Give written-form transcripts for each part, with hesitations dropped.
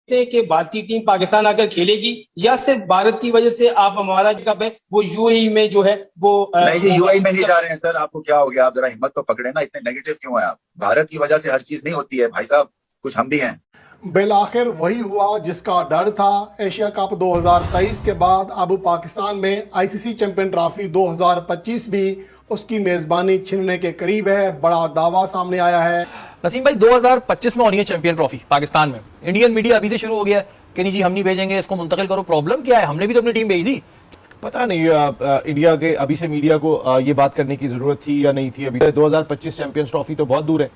हैं कि भारतीय टीम पाकिस्तान आकर खेलेगी, या सिर्फ भारत की वजह से आप हमारा कप है वो यूएई में जो है वो नहीं जी, यूएई में नहीं जा रहे हैं सर। आपको क्या हो गया? आप जरा हिम्मत तो पकड़े ना, इतने नेगेटिव क्यों है आप? भारत की वजह से हर चीज नहीं होती है भाई साहब, कुछ हम भी हैं। बिल आखिर वही हुआ जिसका डर था। एशिया कप 2023 के बाद अब पाकिस्तान में आईसीसी चैंपियन ट्रॉफी 2025 भी उसकी मेजबानी छीनने के करीब है। बड़ा दावा सामने आया है। नसीम भाई 2025 में होनी है चैंपियन ट्रॉफी पाकिस्तान में। इंडियन मीडिया अभी से शुरू हो गया है कि नहीं जी हम नहीं भेजेंगे, इसको मुंतकिल करो। प्रॉब्लम क्या है? हमने भी तो अपनी टीम भेजी थी। पता नहीं इंडिया के अभी से मीडिया को ये बात करने की जरूरत थी या नहीं थी। अभी 2025 चैंपियंस ट्रॉफी तो बहुत दूर है।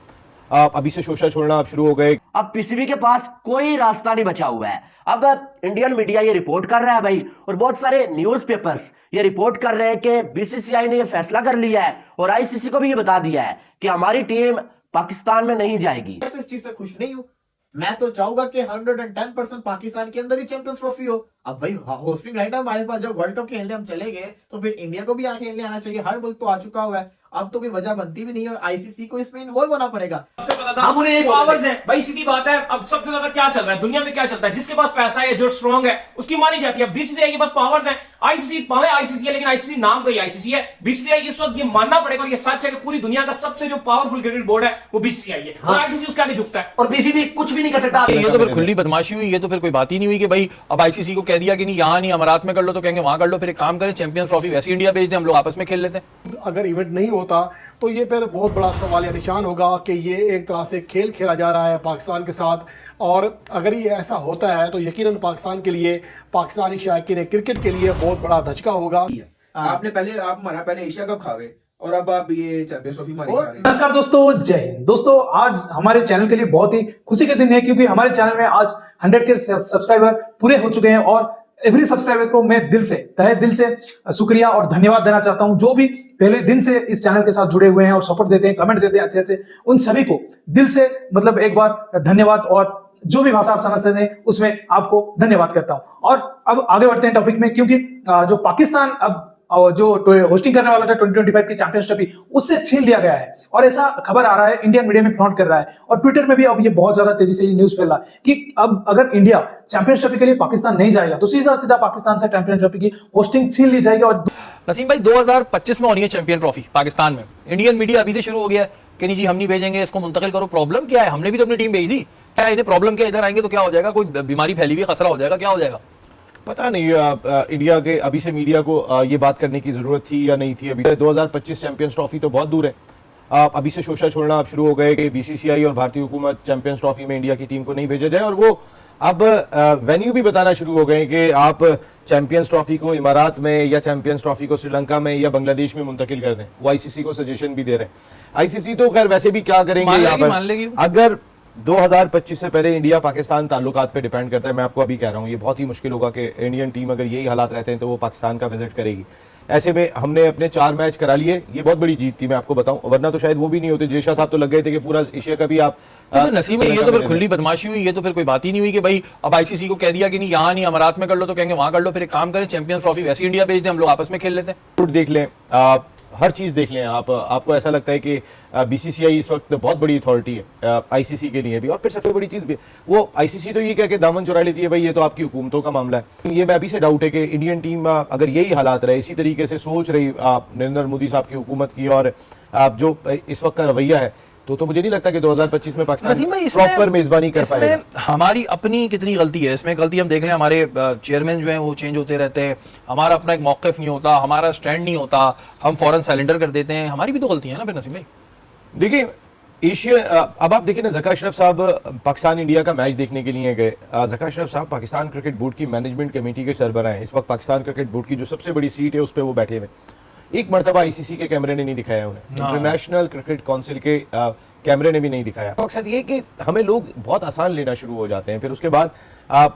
अभी से शोषा छोड़ना आप शुरू हो गए। अब पीसीबी के पास कोई रास्ता नहीं बचा हुआ है। अब इंडियन मीडिया ये रिपोर्ट कर रहा है भाई, और बहुत सारे न्यूज़पेपर्स ये रिपोर्ट कर रहे हैं कि बीसीसीआई ने ये फैसला कर लिया है और आईसीसी को भी ये बता दिया है कि हमारी टीम पाकिस्तान में नहीं जाएगी। मैं तो इस चीज से खुश नहीं हूँ। मैं तो चाहूंगा कि 110% पाकिस्तान के अंदर ही चैंपियंस ट्रॉफी हो। अब भाई होस्टिंग राइट है हमारे पास। जब वर्ल्ड कप खेलने हम चले गए तो फिर इंडिया को भी यहाँ खेलने आना चाहिए। हर मुल्क तो आ चुका हुआ है, अब तो कोई वजह बनती भी नहीं है और आईसीसी को इसमें इन्वॉल्व होना पड़ेगा। हम उन्हें एक पावर्स हैं भाई, सीधी बात है। अब सबसे ज्यादा क्या चल रहा है दुनिया में, क्या चलता है? जिसके पास पैसा है, जो स्ट्रांग है, उसकी मानी जाती है। बीसीसीआई के पास पावर्स हैं। आईसीसी भावे आईसीसी है, लेकिन आईसीसी नाम का ही आईसीसी है। बीसीसीआई इस वक्त ये मानना पड़ेगा और ये सच है कि पूरी दुनिया का सबसे जो पावरफुल क्रिकेट बोर्ड है वो बीसीसीआई है। और आईसीसी उसके आगे झुकता है और बीसीबी कुछ भी नहीं कर सकता। ये तो फिर खुली बदमाशी हुई। ये तो फिर कोई बात ही नहीं हुई कि भाई अब आईसीसी को कह दिया कि नहीं यहाँ नहीं अमारात में कर लो, तो कहेंगे वहां कर लो। फिर एक काम करें, चैंपियंस ट्रॉफी वैसे इंडिया भेज दें, हम लोग आपस में खेल लेते हैं। अगर इवेंट नहीं होता तो ये फिर बहुत बड़ा सवाल या निशान होगा कि ये एक तरह से खेल खेला जा रहा है पाकिस्तान के साथ। और अगर ये ऐसा होता है तो यकीनन पाकिस्तान के लिए, पाकिस्तानी शायकीन क्रिकेट के लिए बहुत बड़ा धचका होगा। आपने पहले आप हमारा पहले एशिया कप खा गए और अब आप ये चैंपियंस ट्रॉफी खा रहे हैं। नमस्कार दोस्तों, जय हिंद। दोस्तों आज हमारे चैनल के लिए बहुत ही खुशी के दिन है, क्योंकि हमारे चैनल में आज 100 के सब्सक्राइबर पूरे हो चुके हैं। और एवरी सब्सक्राइबर को मैं दिल से, तहे दिल से शुक्रिया और धन्यवाद देना चाहता हूं। जो भी पहले दिन से इस चैनल के साथ जुड़े हुए हैं और सपोर्ट देते हैं, कमेंट देते हैं अच्छे अच्छे, उन सभी को दिल से मतलब एक बार धन्यवाद। और जो भी भाषा आप समझते हैं उसमें आपको धन्यवाद करता हूं। और अब आगे बढ़ते हैं टॉपिक में, क्योंकि जो पाकिस्तान अब जो होस्टिंग करने वाला था 2025 की चैंपियंस ट्रॉफी, उससे छीन लिया गया है। और ऐसा खबर आ रहा है, इंडियन मीडिया में फ्लॉन्ट कर रहा है और ट्विटर में भी अब ये बहुत ज्यादा तेजी से ये न्यूज फैला कि अब अगर इंडिया चैंपियंस ट्रॉफी के लिए पाकिस्तान नहीं जाएगा तो सीधा सीधा पाकिस्तान से चैंपियंस ट्रॉफी की होस्टिंग छीन ली जाएगी। और नसीम भाई 2025 में होनी है चैंपियन ट्रॉफी पाकिस्तान में। इंडियन मीडिया अभी से शुरू हो गया है कि नहीं जी हम नहीं भेजेंगे, इसको मुंतकिल करो। प्रॉब्लम क्या है? हमने भी तो अपनी टीम भेजी थी। क्या इन्हें प्रॉब्लम क्या? इधर आएंगे तो क्या हो जाएगा? कोई बीमारी फैली हुई, खतरा हो जाएगा, क्या हो जाएगा? पता नहीं इंडिया के अभी से मीडिया को ये बात करने की जरूरत थी या नहीं थी। अभी 2025 चैंपियंस ट्रॉफी तो बहुत दूर है। अभी से शोषा छोड़ना आप शुरू हो गए कि बीसीसीआई और भारतीय हुकूमत चैंपियंस ट्रॉफी में इंडिया की टीम को नहीं भेजा जाए। और वो अब वेन्यू भी बताना शुरू हो गए कि आप चैंपियंस ट्रॉफी को इमारात में या चैंपियंस ट्रॉफी को श्रीलंका में या बांग्लादेश में मुंतकिल कर दें। वो आईसीसी को सजेशन भी दे रहे हैं। आईसीसी तो खैर वैसे भी क्या करेंगे यहाँ पर, अगर 2025 से पहले इंडिया पाकिस्तान ताल्लुकात पे डिपेंड करता है। मैं आपको अभी कह रहा हूँ ये बहुत ही मुश्किल होगा कि इंडियन टीम अगर यही हालात रहते हैं तो वो पाकिस्तान का विजिट करेगी। ऐसे में हमने अपने 4 मैच करा लिए, ये बहुत बड़ी जीत थी मैं आपको बताऊं, वरना तो शायद वो भी नहीं होते। जेशा साहब तो लग गए थे कि पूरा एशिया का भी आप नसीब ये तो फिर खुली बदमाशी हुई। ये तो फिर कोई बात ही नहीं हुई कि भाई अब आईसीसी को कह दिया कि नहीं यहाँ नहीं अमारात में कर लो, तो कहेंगे वहां कर लो। फिर एक काम करें, चैंपियंस ट्रॉफी वैसे इंडिया भेज दें, हम लोग आपस में खेल लेते हैं। देख लें, हर चीज देख लें आप। आपको ऐसा लगता है कि बीसीसीआई इस वक्त बहुत बड़ी अथॉरिटी है आईसीसी के लिए भी। और फिर सबसे बड़ी चीज भी वो आईसीसी तो ये कह के दामन चुरा लेती है भाई ये तो आपकी हुकूमतों का मामला है। ये मैं अभी से डाउट है कि इंडियन टीम अगर यही हालात रहे, इसी तरीके से सोच रही नरेंद्र मोदी साहब की हुकूमत की और जो इस वक्त का रवैया है, तो मुझे नहीं लगता कि 2025 में पाकिस्तान प्रॉपर मेजबानी कर पाएगा। हमारी अपनी कितनी गलती है इसमें? गलती हम देख लें, हमारे चेयरमैन जो हैं वो चेंज होते रहते हैं, हमारा अपना एक मौक़िफ़ नहीं होता, हमारा स्टैंड नहीं होता, हम फौरन सरेंडर कर देते हैं। हमारी भी तो गलती है ना फिर नसीम भाई। देखिए एशिया, अब आप देखिए ना, ज़का अशरफ साहब पाकिस्तान इंडिया का मैच देखने के लिए गए। ज़का अशरफ साहब पाकिस्तान क्रिकेट बोर्ड की मैनेजमेंट कमेटी के सरबराह हैं। इस वक्त पाकिस्तान क्रिकेट बोर्ड की जो सबसे बड़ी सीट है उस पर वो बैठे हुए। एक मरतबा आईसीसी के कैमरे ने नहीं दिखाया उन्हें, इंटरनेशनल क्रिकेट काउंसिल के कैमरे ने भी नहीं दिखाया। मकसद ये कि हमें लोग बहुत आसान लेना शुरू हो जाते हैं। फिर उसके बाद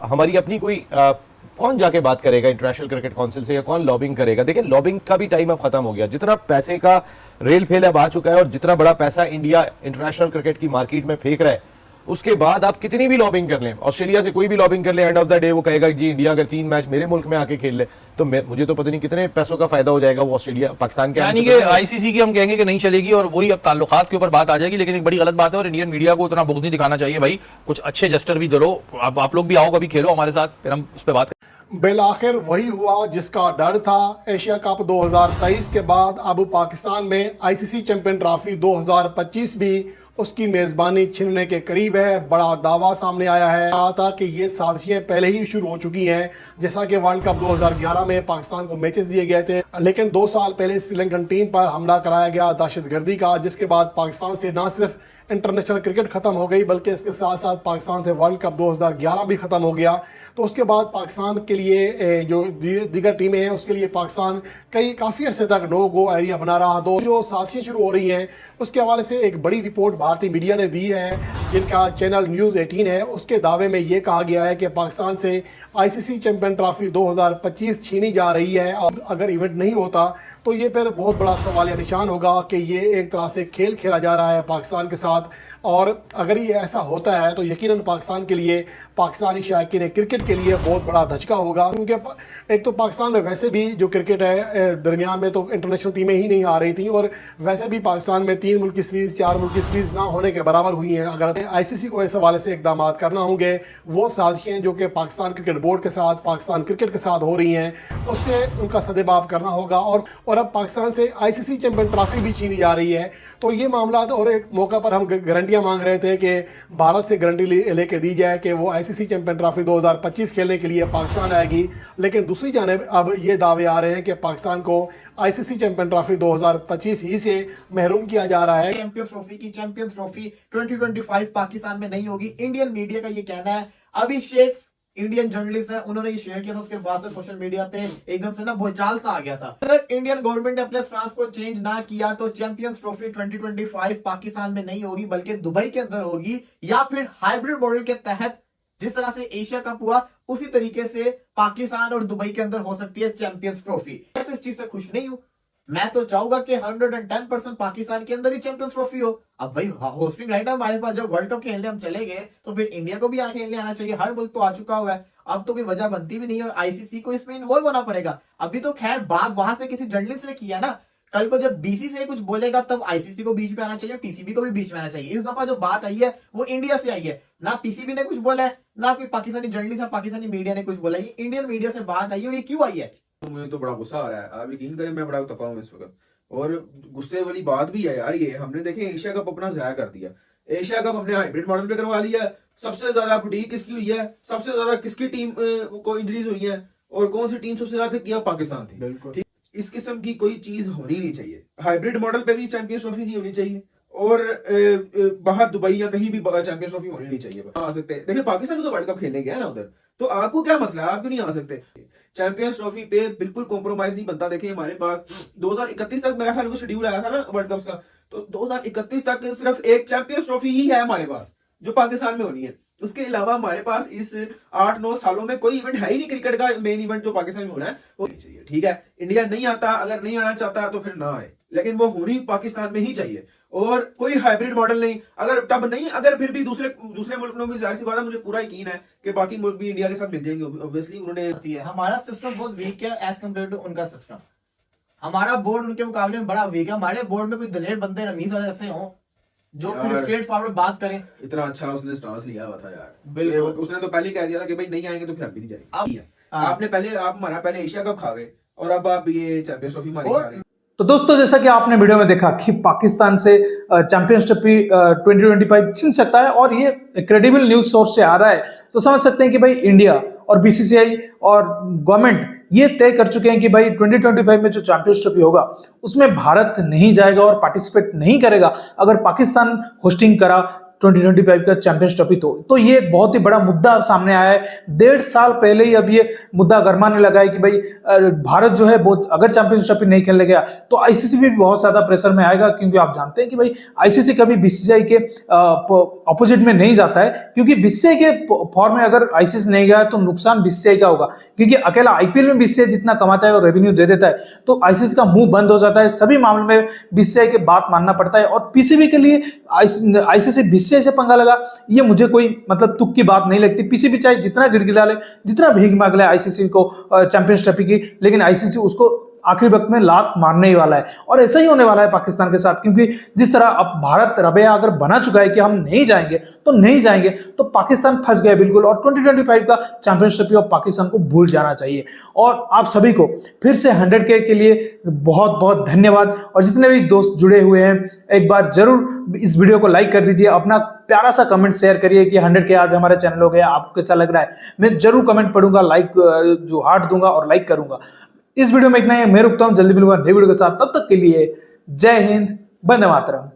हमारी अपनी कोई कौन जाके बात करेगा इंटरनेशनल क्रिकेट काउंसिल से, या कौन लॉबिंग करेगा? देखिए लॉबिंग का भी टाइम अब खत्म हो गया। जितना पैसे का रेल फेल अब आ चुका है और जितना बड़ा पैसा इंडिया इंटरनेशनल क्रिकेट की मार्केट में फेंक रहा है, उसके बाद आप कितनी भी लॉबिंग कर लें, ऑस्ट्रेलिया से कोई भी लॉबिंग कर ले, एंड ऑफ द डे वो कहेगा जी इंडिया अगर 3 मैच मेरे मुल्क में आके खेल ले तो मुझे तो पता नहीं कितने पैसों का फायदा हो जाएगा वो ऑस्ट्रेलिया पाकिस्तान के। यानी कि आईसीसी की हम कहेंगे कि नहीं चलेगी और वही अब ताल्लुकात के ऊपर बात आ जाएगी, लेकिन एक बड़ी गलत बात है और इंडियन मीडिया को उतना बुग़्ज़ नहीं दिखाना चाहिए भाई। कुछ अच्छे जस्टर भी दो, आप लोग भी आओ कभी खेलो हमारे साथ, फिर हम उस पर बात। बिल आखिर वही हुआ जिसका डर था। एशिया कप 2023 के बाद अब पाकिस्तान में आईसीसी चैंपियन ट्रॉफी 2025 भी उसकी मेजबानी छीनने के करीब है। बड़ा दावा सामने आया है, कहा था कि ये साजिशें पहले ही शुरू हो चुकी हैं। जैसा कि वर्ल्ड कप 2011 में पाकिस्तान को मैचेस दिए गए थे, लेकिन 2 साल पहले श्रीलंकन टीम पर हमला कराया गया दहशतगर्दी का, जिसके बाद पाकिस्तान से न सिर्फ इंटरनेशनल क्रिकेट खत्म हो गई बल्कि इसके साथ साथ पाकिस्तान से वर्ल्ड कप 2011 भी खत्म हो गया। तो उसके बाद पाकिस्तान के लिए जो दीगर टीमें हैं उसके लिए पाकिस्तान काफ़ी अर्से तक नो गो एरिया बना रहा। तो जो साजिशें शुरू हो रही हैं उसके हवाले से एक बड़ी रिपोर्ट भारतीय मीडिया ने दी है, जिनका चैनल न्यूज़ 18 है। उसके दावे में ये कहा गया है कि पाकिस्तान से आईसीसी चैंपियन ट्रॉफी 2025 छीनी जा रही है और अगर इवेंट नहीं होता तो ये फिर बहुत बड़ा सवालिया निशान होगा कि ये एक तरह से खेल खेला जा रहा है पाकिस्तान के साथ। और अगर ये ऐसा होता है तो यकीनन पाकिस्तान के लिए, पाकिस्तानी शायकीन क्रिकेट के लिए बहुत बड़ा धचका होगा, क्योंकि एक तो पाकिस्तान में वैसे भी जो क्रिकेट है दरमियान में तो इंटरनेशनल टीमें ही नहीं आ रही थी और वैसे भी पाकिस्तान में 3 मुल्क की सीरीज़ 4 मुल्क की सीरीज़ ना होने के बराबर हुई हैं। अगर आईसीसी को इस हवाले से इकदाम करना होंगे, वो साजिशें जो कि पाकिस्तान क्रिकेट बोर्ड के साथ, पाकिस्तान क्रिकेट के साथ हो रही हैं, उससे उनका सदेबाब करना होगा। और अब पाकिस्तान से आईसीसी चैंपियन ट्रॉफी भी छीनी जा रही है। तो ये मामला, और एक मौका पर हम गारंटियां मांग रहे थे कि भारत से गारंटी लेके दी जाए कि वो आईसीसी चैंपियन ट्रॉफी 2025 खेलने के लिए पाकिस्तान आएगी। लेकिन दूसरी जानिब अब ये दावे आ रहे हैं कि पाकिस्तान को आईसीसी चैंपियन ट्रॉफी 2025 ही से महरूम किया जा रहा है। चैंपियंस ट्रॉफी 2025 पाकिस्तान में नहीं होगी, इंडियन मीडिया का ये कहना है। अभिषेक इंडियन जर्नलिस्ट है, उन्होंने ये शेयर किया था, उसके बाद से सोशल मीडिया पे एकदम से ना भूचाल सा आ गया था। अगर इंडियन गवर्नमेंट ने अपने स्टांस को चेंज ना किया तो चैंपियंस ट्रॉफी 2025 पाकिस्तान में नहीं होगी बल्कि दुबई के अंदर होगी, या फिर हाइब्रिड मॉडल के तहत जिस तरह से एशिया कप हुआ उसी तरीके से पाकिस्तान और दुबई के अंदर हो सकती है चैंपियंस ट्रॉफी। मैं तो इस चीज से खुश नहीं हूं। मैं तो चाहूंगा कि 110% पाकिस्तान के अंदर ही चैंपियंस ट्रॉफी हो। अब भाई होस्टिंग राइट है हमारे पास, जब वर्ल्ड कप खेलने हम चले गए तो फिर इंडिया को भी यहाँ खेलने आना चाहिए। हर मुल्क तो आ चुका हुआ है, अब तो कोई वजह बनती भी नहीं है और आईसीसी को इसमें इन्वॉल्व होना पड़ेगा। अभी तो खैर बात वहां से किसी जर्नलिस्ट ने किया ना, कल को जब बीसीसीआई कुछ बोलेगा तब आईसीसी को बीच में आना चाहिए, टीसीबी को भी बीच में आना चाहिए। इस दफा जो बात आई है वो इंडिया से आई है, ना पीसीबी ने कुछ बोला है, ना कोई पाकिस्तानी जर्नलिस्ट या पाकिस्तानी मीडिया ने कुछ बोला है। इंडियन मीडिया से बात आई है और ये क्यों आई है? मुझे तो बड़ा गुस्सा आ रहा है, आप यकीन करें मैं बड़ा तपा हूं इस वक्त। और गुस्से वाली बात भी है यार, ये हमने देखे एशिया कप अपना जाया कर दिया। एशिया कप हमने हाइब्रिड मॉडल पे करवा लिया। सबसे ज्यादा फटीग किसकी हुई है, सबसे ज्यादा किसकी टीम को इंजरीज हुई है और कौन सी टीम सबसे ज्यादा किया? पाकिस्तान थी। बिल्कुल। इस किस्म की कोई चीज होनी नहीं चाहिए। हाइब्रिड मॉडल पे भी चैंपियंस ट्रॉफी नहीं होनी चाहिए और बाहर दुबई या कहीं भी चैंपियंस ट्रॉफी होनी नहीं चाहिए। आ सकते हैं, देखिए पाकिस्तान तो वर्ल्ड कप खेलने गया ना उधर, तो आपको क्या मसला है, आप क्यों नहीं आ सकते? चैंपियंस ट्रॉफी पे बिल्कुल कॉम्प्रोमाइज नहीं बनता। देखिए हमारे पास 2031 तक मेरा ख्याल को शेड्यूल आया था ना वर्ल्ड कप का, तो 2031 तक सिर्फ एक चैंपियंस ट्रॉफी ही है हमारे पास जो पाकिस्तान में होनी है। उसके अलावा हमारे पास इस 8-9 सालों में कोई इवेंट है ही नहीं क्रिकेट का मेन इवेंट जो पाकिस्तान में होना है वो नहीं चाहिए। ठीक है, इंडिया नहीं आता, अगर नहीं आना चाहता तो फिर ना आए, लेकिन वो होनी पाकिस्तान में ही चाहिए और कोई हाइब्रिड मॉडल नहीं। अगर तब नहीं, अगर फिर भी दूसरे मुल्क में भी जाहिर सी बात है, मुझे पूरा यकीन है कि बाकी मुल्क भी इंडिया के साथ मिल जाएंगे। ऑब्वियसली उन्होंने हमारा सिस्टम बहुत वीक है एज कम्पेयर टू उनका सिस्टम। हमारा बोर्ड उनके मुकाबले में बड़ा वीक है। हमारे बोर्ड में कोई दलेर बंदे रमीज जैसे हों जो फिर स्ट्रेट फॉरवर्ड बात करें। इतना अच्छा उसने स्टांस लिया हुआ था यार, बिल्कुल। उसने तो पहले कह दिया था कि भाई नहीं आएंगे तो फिर हम भी नहीं जाएंगे। आपने पहले आप हमारा पहले एशिया कप खा गए और अब आप ये चैंपियंस ट्रॉफी मारी खा रहे हैं। तो दोस्तों जैसा कि आपने वीडियो में देखा कि पाकिस्तान से चैंपियंस ट्रॉफी 2025 छीन सकता है और ये क्रेडिबल न्यूज सोर्स से आ रहा है, तो समझ सकते हैं कि भाई इंडिया और बीसीसीआई और गवर्नमेंट ये तय कर चुके हैं कि भाई 2025 में जो चैंपियंस ट्रॉफी होगा उसमें भारत नहीं जाएगा और पार्टिसिपेट नहीं करेगा अगर पाकिस्तान होस्टिंग करा 2025 का चैंपियंस ट्रॉफी। तो ये एक बहुत ही बड़ा मुद्दा सामने आया है। 1.5 साल पहले ही अब ये मुद्दा गरमाने लगा है कि भाई भारत जो है बहुत, अगर चैंपियंस ट्रॉफी नहीं खेलने गया तो आईसीसी भी बहुत ज्यादा प्रेशर में आएगा, क्योंकि आप जानते हैं कि भाई आईसीसी कभी बीसीसीआई के अपोजिट में नहीं जाता है, क्योंकि बीसीसीआई के फॉर्म में अगर आईसीसी नहीं गया तो नुकसान बीसीसीआई का होगा, क्योंकि अकेला आईपीएल में बीसीसीआई जितना कमाता है और रेवेन्यू दे देता है तो आईसीसी का मुंह बंद हो जाता है। सभी मामले में बीसीसीआई की बात मानना पड़ता है और पीसीबी के लिए आईसीसी बीसीसीआई से पंगा लगा, ये मुझे कोई मतलब तुक की बात नहीं लगती। पीसीबी चाहे जितना गिड़गिड़ा ले, जितना भीख मांग ले आईसीसी को चैंपियंस ट्रॉफी की, लेकिन आईसीसी उसको आखिरी वक्त में लात मारने ही वाला है। और ऐसा ही होने वाला है पाकिस्तान के साथ, क्योंकि जिस तरह अब भारत रवैया अगर बना चुका है कि हम नहीं जाएंगे तो नहीं जाएंगे, तो पाकिस्तान फंस गया बिल्कुल। और 2025 का चैंपियंस ट्रॉफी ऑफ पाकिस्तान को भूल जाना चाहिए। और आप सभी को फिर से 100K के लिए बहुत बहुत धन्यवाद। और जितने भी दोस्त जुड़े हुए हैं, एक बार जरूर इस वीडियो को लाइक कर दीजिए, अपना प्यारा सा कमेंट शेयर करिए कि 100K आज हमारे चैनल हो गया, आपको कैसा लग रहा है। मैं जरूर कमेंट पढ़ूंगा, लाइक जो हार्ट दूंगा और लाइक करूंगा। इस वीडियो में इतना ही, मैं रुकता हूं, जल्दी मिलूंगा नई वीडियो के साथ। तब तक के लिए जय हिंद, वंदे मातरम।